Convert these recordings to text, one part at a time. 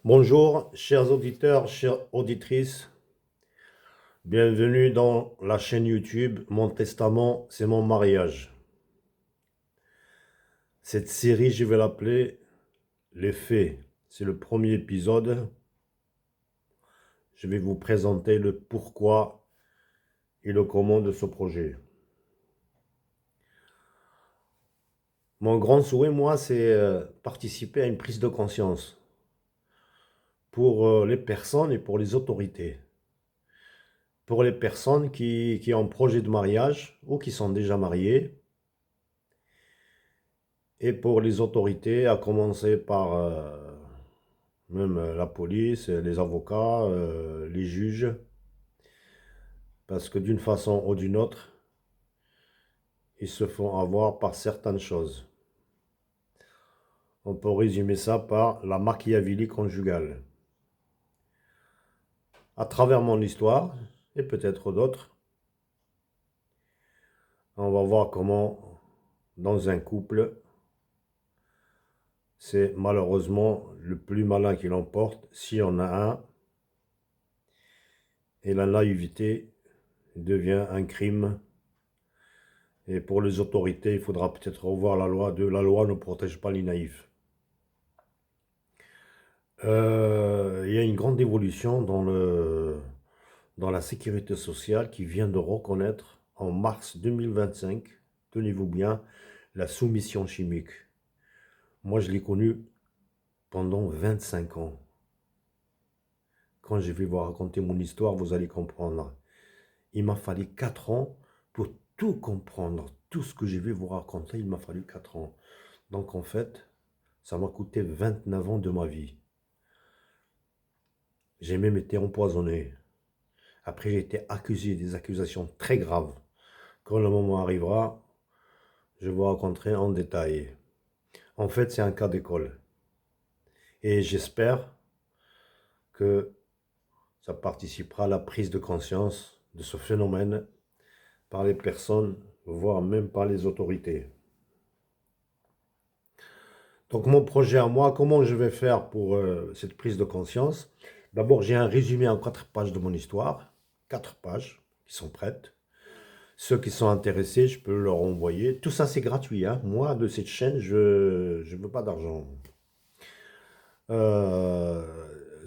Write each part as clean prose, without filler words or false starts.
Bonjour, chers auditeurs, chères auditrices. Bienvenue dans la chaîne YouTube Mon Testament, c'est mon mariage. Cette série, je vais l'appeler Les Faits. C'est le premier épisode. Je vais vous présenter le pourquoi et le comment de ce projet. Mon grand souhait, moi, c'est participer à une prise de conscience pour les personnes et pour les autorités. Pour les personnes qui ont un projet de mariage ou qui sont déjà mariées, et pour les autorités, à commencer par même la police, les avocats, les juges, parce que d'une façon ou d'une autre, ils se font avoir par certaines choses. On peut résumer ça par la machiavélie conjugale. À travers mon histoire, et peut-être d'autres, on va voir comment, dans un couple, c'est malheureusement le plus malin qui l'emporte, si on a un, et la naïveté devient un crime. Et pour les autorités, il faudra peut-être revoir la loi la loi ne protège pas les naïfs. Il y a une grande évolution dans la sécurité sociale qui vient de reconnaître en mars 2025, tenez-vous bien, la soumission chimique. Moi, je l'ai connue pendant 25 ans. Quand je vais vous raconter mon histoire, vous allez comprendre. Il m'a fallu 4 ans pour tout comprendre. Tout ce que je vais vous raconter, il m'a fallu 4 ans. Donc en fait, ça m'a coûté 29 ans de ma vie. J'ai même été empoisonné. Après, j'ai été accusé des accusations très graves. Quand le moment arrivera, je vous raconterai en détail. En fait, c'est un cas d'école. Et j'espère que ça participera à la prise de conscience de ce phénomène par les personnes, voire même par les autorités. Donc mon projet à moi, comment je vais faire pour cette prise de conscience? D'abord, j'ai un résumé en 4 pages de mon histoire. 4 pages qui sont prêtes. Ceux qui sont intéressés, je peux leur envoyer. Tout ça, c'est gratuit, hein. Moi, de cette chaîne, je ne veux pas d'argent. Euh,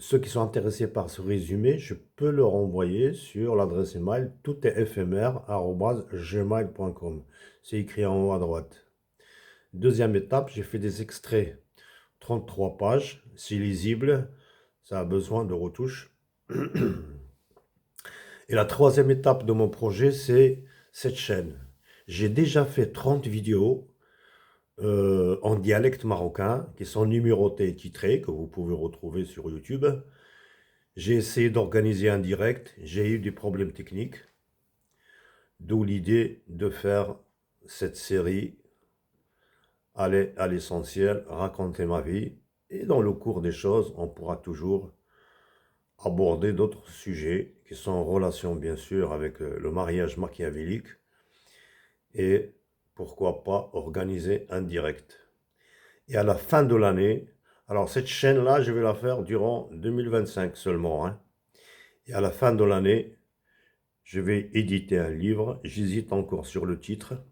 Ceux qui sont intéressés par ce résumé, je peux leur envoyer sur l'adresse email toutestéphémère@gmail.com. C'est écrit en haut à droite. Deuxième étape, j'ai fait des extraits. 33 pages, c'est lisible, ça a besoin de retouches. Et la troisième étape de mon projet, c'est cette chaîne. J'ai déjà fait 30 vidéos en dialecte marocain qui sont numérotées et titrées, que vous pouvez retrouver sur YouTube. J'ai essayé d'organiser un direct, j'ai eu des problèmes techniques, d'où l'idée de faire cette série, aller à l'essentiel, raconter ma vie, et dans le cours des choses, on pourra toujours aborder d'autres sujets qui sont en relation bien sûr avec le mariage machiavélique et pourquoi pas organiser un direct. Et à la fin de l'année, alors cette chaîne-là, je vais la faire durant 2025 seulement, hein. Et à la fin de l'année, je vais éditer un livre, j'hésite encore sur le titre,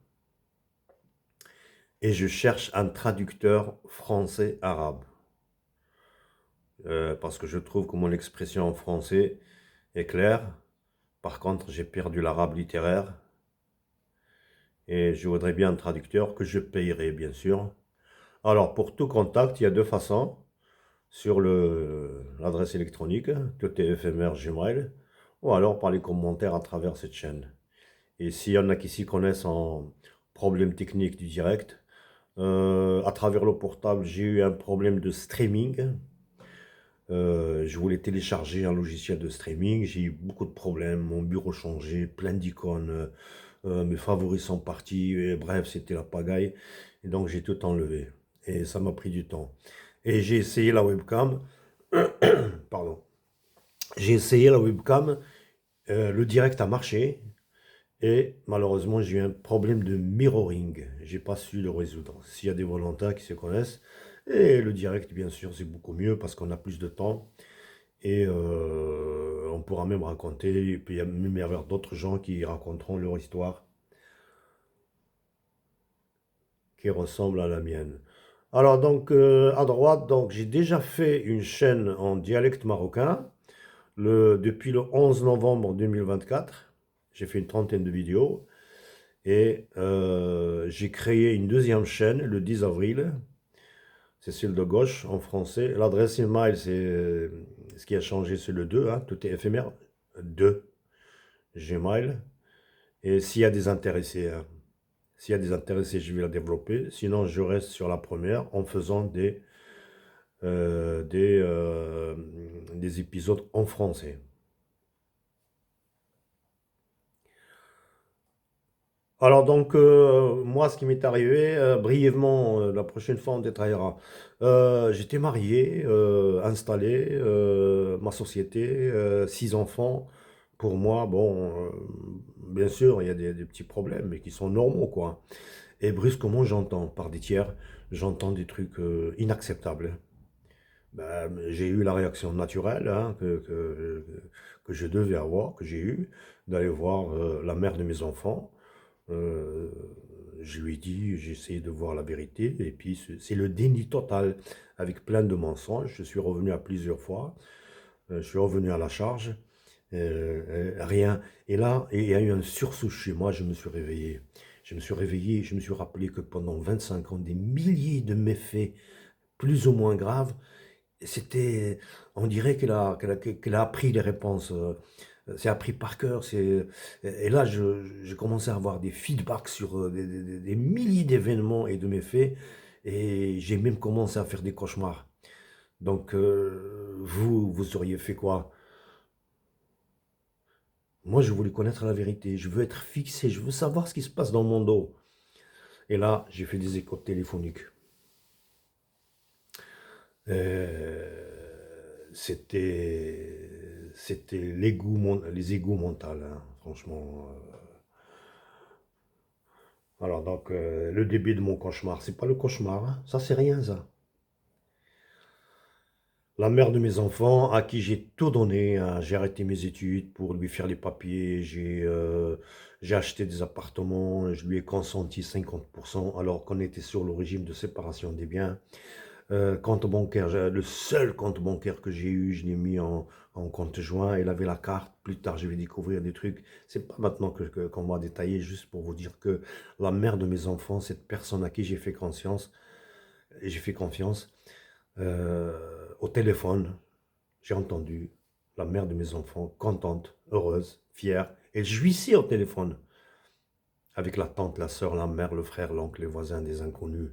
et je cherche un traducteur français-arabe. Parce que je trouve que mon expression en français est claire. Par contre, j'ai perdu l'arabe littéraire, et je voudrais bien un traducteur que je payerai, bien sûr. Alors, pour tout contact, il y a deux façons. Sur l'adresse électronique, TTFMR Gmail, ou alors par les commentaires à travers cette chaîne. Et s'il y en a qui s'y connaissent en problème technique du direct, à travers le portable, j'ai eu un problème de streaming. Je voulais télécharger un logiciel de streaming, j'ai eu beaucoup de problèmes, mon bureau changé, plein d'icônes, mes favoris sont partis, et bref, c'était la pagaille. Et donc j'ai tout enlevé. Et ça m'a pris du temps. Et j'ai essayé la webcam, pardon. J'ai essayé la webcam, le direct a marché, et malheureusement j'ai eu un problème de mirroring. J'ai pas su le résoudre. S'il y a des volontaires qui se connaissent, Et le direct, bien sûr, c'est beaucoup mieux parce qu'on a plus de temps. Et on pourra même raconter, et puis il y a même y avoir d'autres gens qui raconteront leur histoire qui ressemble à la mienne. Alors donc à droite, donc j'ai déjà fait une chaîne en dialecte marocain depuis le 11 novembre 2024. J'ai fait une trentaine de vidéos et j'ai créé une deuxième chaîne le 10 avril. C'est celle de gauche en français. L'adresse email, c'est ce qui a changé, c'est le 2, hein, tout est éphémère. 2 Gmail. Et s'il y a des intéressés, hein, s'il y a des intéressés, je vais la développer. Sinon, je reste sur la première en faisant euh, des, euh, des épisodes en français. Alors donc, moi, ce qui m'est arrivé, brièvement, la prochaine fois, on détaillera. J'étais marié, installé, ma société, 6 enfants. Pour moi, bon, bien sûr, il y a des petits problèmes, mais qui sont normaux, quoi. Et brusquement, j'entends, par des tiers, j'entends des trucs inacceptables. Ben, j'ai eu la réaction naturelle, hein, que je devais avoir, que j'ai eue, d'aller voir la mère de mes enfants. Euh, je lui ai dit, j'ai essayé de voir la vérité, et puis c'est le déni total, avec plein de mensonges. Je suis revenu à plusieurs fois, je suis revenu à la charge, rien. Et là, il y a eu un sursaut chez moi, je me suis réveillé. Je me suis réveillé, je me suis rappelé que pendant 25 ans, des milliers de méfaits, plus ou moins graves, c'était, on dirait qu'elle a appris les réponses. C'est appris par cœur. Et là, je commençais à avoir des feedbacks sur des milliers d'événements et de méfaits. Et j'ai même commencé à faire des cauchemars. Donc, vous auriez fait quoi? Moi, je voulais connaître la vérité. Je veux être fixé. Je veux savoir ce qui se passe dans mon dos. Et là, j'ai fait des écoutes téléphoniques. C'était les égouts mentaux, hein, franchement. Alors donc le début de mon cauchemar, c'est pas le cauchemar, hein, ça c'est rien ça. La mère de mes enfants, à qui j'ai tout donné, hein, j'ai arrêté mes études pour lui faire les papiers, j'ai acheté des appartements, je lui ai consenti 50% alors qu'on était sur le régime de séparation des biens. Compte bancaire, le seul compte bancaire que j'ai eu, je l'ai mis en compte joint. Il avait la carte. Plus tard, je vais découvrir des trucs. C'est pas maintenant qu'on va détailler, juste pour vous dire que la mère de mes enfants, cette personne à qui j'ai fait confiance, au téléphone, j'ai entendu la mère de mes enfants contente, heureuse, fière. Elle jouissait au téléphone avec la tante, la soeur, la mère, le frère, l'oncle, les voisins, des inconnus,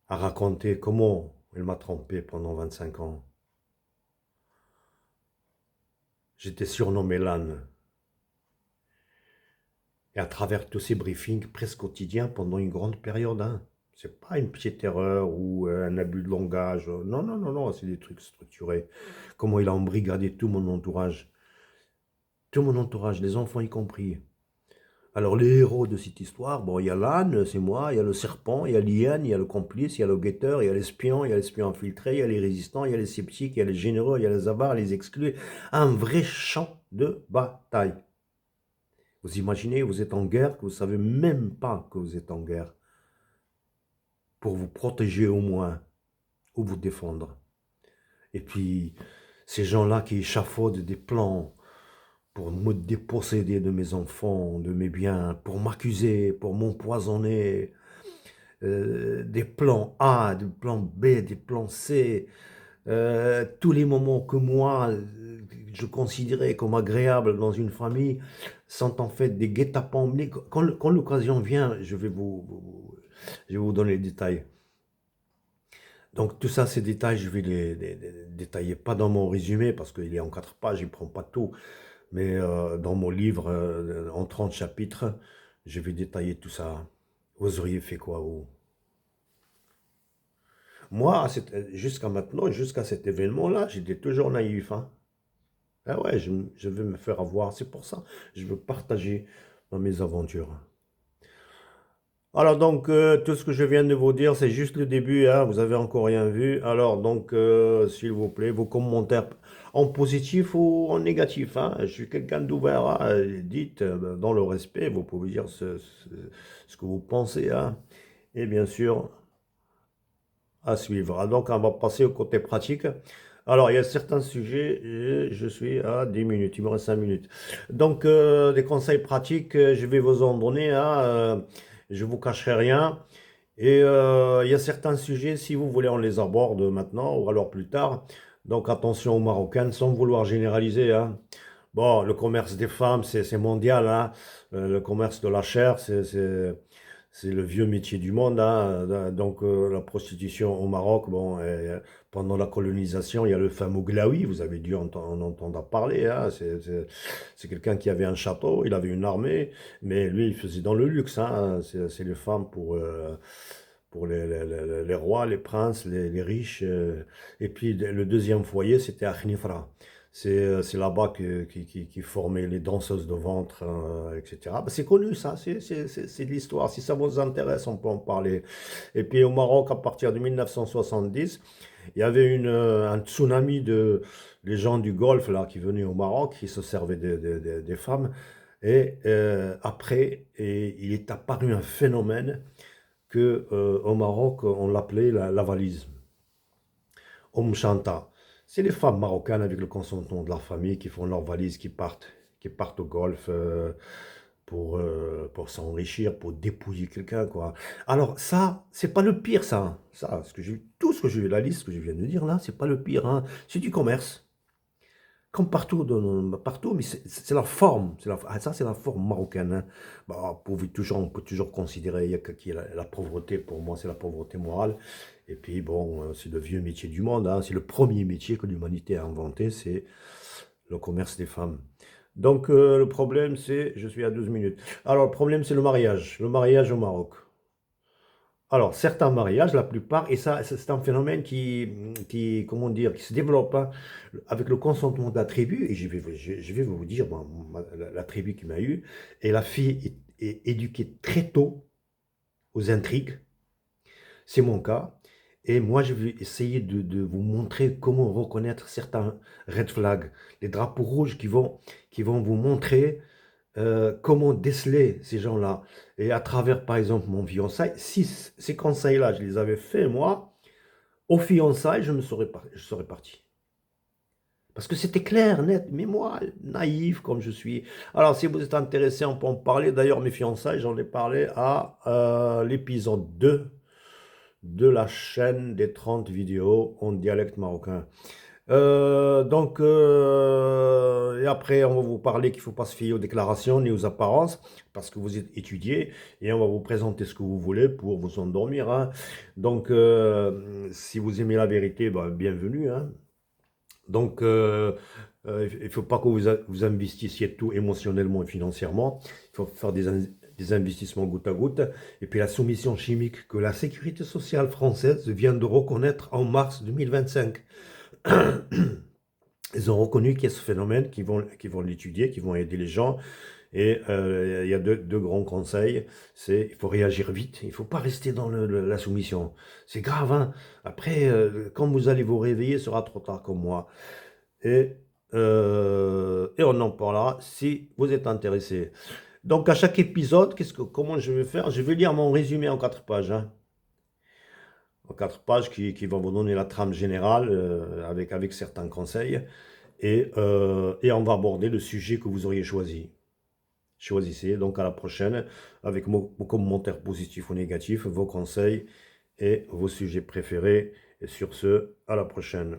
à raconter comment elle m'a trompé pendant 25 ans. J'étais surnommé l'âne. Et à travers tous ces briefings presque quotidiens pendant une grande période, hein. C'est pas une petite erreur ou un abus de langage. Non, non, non, non, c'est des trucs structurés. Comment il a embrigadé tout mon entourage. Tout mon entourage, les enfants y compris. Alors les héros de cette histoire, bon, il y a l'âne, c'est moi, il y a le serpent, il y a l'hyène, il y a le complice, il y a le guetteur, il y a l'espion infiltré, il y a les résistants, il y a les sceptiques, il y a les généreux, il y a les avares, les exclus. Un vrai champ de bataille. Vous imaginez, vous êtes en guerre, que vous ne savez même pas que vous êtes en guerre, pour vous protéger au moins, ou vous défendre. Et puis, ces gens-là qui échafaudent des plans pour me déposséder de mes enfants, de mes biens, pour m'accuser, pour m'empoisonner, des plans A, des plans B, des plans C, tous les moments que moi, je considérais comme agréables dans une famille, sont en fait des guet-apens. Mais quand l'occasion vient, je vais vous donner les détails. Donc tout ça, ces détails, je vais les détailler, pas dans mon résumé, parce qu'il est en 4 pages, il ne prend pas tout, mais dans mon livre, en 30 chapitres, je vais détailler tout ça. Vous auriez fait quoi, vous? Moi, jusqu'à maintenant, jusqu'à cet événement-là, j'étais toujours naïf, hein. Ah ouais, je veux me faire avoir, c'est pour ça. Je veux partager dans mes aventures. Alors donc, tout ce que je viens de vous dire, c'est juste le début, hein, vous avez encore rien vu. Alors donc, s'il vous plaît, vos commentaires en positif ou en négatif, hein. Je suis quelqu'un d'ouvert, hein. Dites dans le respect, vous pouvez dire ce que vous pensez, hein. Et bien sûr, à suivre. Ah, donc, on va passer au côté pratique. Alors, il y a certains sujets, et je suis à 10 minutes, il me reste 5 minutes. Donc, des conseils pratiques, je vais vous en donner, hein, je ne vous cacherai rien. Et il y a certains sujets, si vous voulez, on les aborde maintenant ou alors plus tard. Donc, attention aux Marocaines, sans vouloir généraliser, hein. Bon, le commerce des femmes, c'est mondial, hein. Le commerce de la chair, c'est le vieux métier du monde, hein. Donc, la prostitution au Maroc, bon, pendant la colonisation, il y a le fameux Glaoui, vous avez dû en entendre parler, hein. C'est quelqu'un qui avait un château, il avait une armée, mais lui, il faisait dans le luxe, hein. C'est les femmes pour les rois, les princes, les riches. Et puis, le deuxième foyer, c'était à Khnifra. C'est là-bas qui formaient les danseuses de ventre, etc. Ben, c'est connu, ça, c'est de l'histoire. Si ça vous intéresse, on peut en parler. Et puis au Maroc, à partir de 1970, il y avait un tsunami de les gens du Golfe là, qui venaient au Maroc, qui se servaient des femmes. Et après, il est apparu un phénomène que, au Maroc, on l'appelait la valise. Chanta. C'est les femmes marocaines avec le consentement de leur famille qui font leur valise, qui partent au golf pour s'enrichir, pour dépouiller quelqu'un, quoi. Alors ça, c'est pas le pire, ça, hein. Ça, tout ce que j'ai, la liste que je viens de dire là, c'est pas le pire, hein. C'est du commerce. Comme partout, partout, mais c'est la forme. Ça, c'est la forme marocaine, hein. Bah, on peut toujours considérer qu'il y a la pauvreté. Pour moi, c'est la pauvreté morale. Et puis, bon, c'est le vieux métier du monde, hein. C'est le premier métier que l'humanité a inventé, c'est le commerce des femmes. Donc, le problème, c'est, je suis à 12 minutes. Alors, le problème, c'est le mariage au Maroc. Alors, certains mariages, la plupart, et ça, c'est un phénomène comment dire, qui se développe, hein, avec le consentement de la tribu, et je vais vous dire, moi, la tribu qui m'a eu, et la fille est éduquée très tôt aux intrigues, c'est mon cas, et moi, je vais essayer de vous montrer comment reconnaître certains red flags, les drapeaux rouges qui vont vous montrer comment déceler ces gens-là. Et à travers, par exemple, mon fiançailles, si ces conseils-là, je les avais faits, moi, au fiançailles, je serais parti. Parce que c'était clair, net, mais moi, naïf comme je suis. Alors, si vous êtes intéressé, on peut en parler. D'ailleurs, mes fiançailles, j'en ai parlé à l'épisode 2 de la chaîne des 30 vidéos en dialecte marocain. Donc, et après, on va vous parler qu'il ne faut pas se fier aux déclarations ni aux apparences, parce que vous êtes étudié, et on va vous présenter ce que vous voulez pour vous endormir, hein. Donc, si vous aimez la vérité, ben, bienvenue, hein. Donc, il ne faut pas que vous investissiez tout émotionnellement et financièrement. Il faut faire des investissements goutte à goutte. Et puis la soumission chimique que la sécurité sociale française vient de reconnaître en mars 2025. Ils ont reconnu qu'il y a ce phénomène, qui vont l'étudier, qui vont aider les gens. Et il y a deux grands conseils. C'est il faut réagir vite. Il ne faut pas rester dans la soumission. C'est grave, hein. Après, quand vous allez vous réveiller, ce sera trop tard comme moi. Et on en parlera si vous êtes intéressé. Donc, à chaque épisode, comment je vais faire? Je vais lire mon résumé en 4 pages, hein. En 4 pages qui vont vous donner la trame générale avec certains conseils. Et on va aborder le sujet que vous auriez choisi. Choisissez. Donc, à la prochaine avec vos commentaires positifs ou négatifs, vos conseils et vos sujets préférés. Et sur ce, à la prochaine.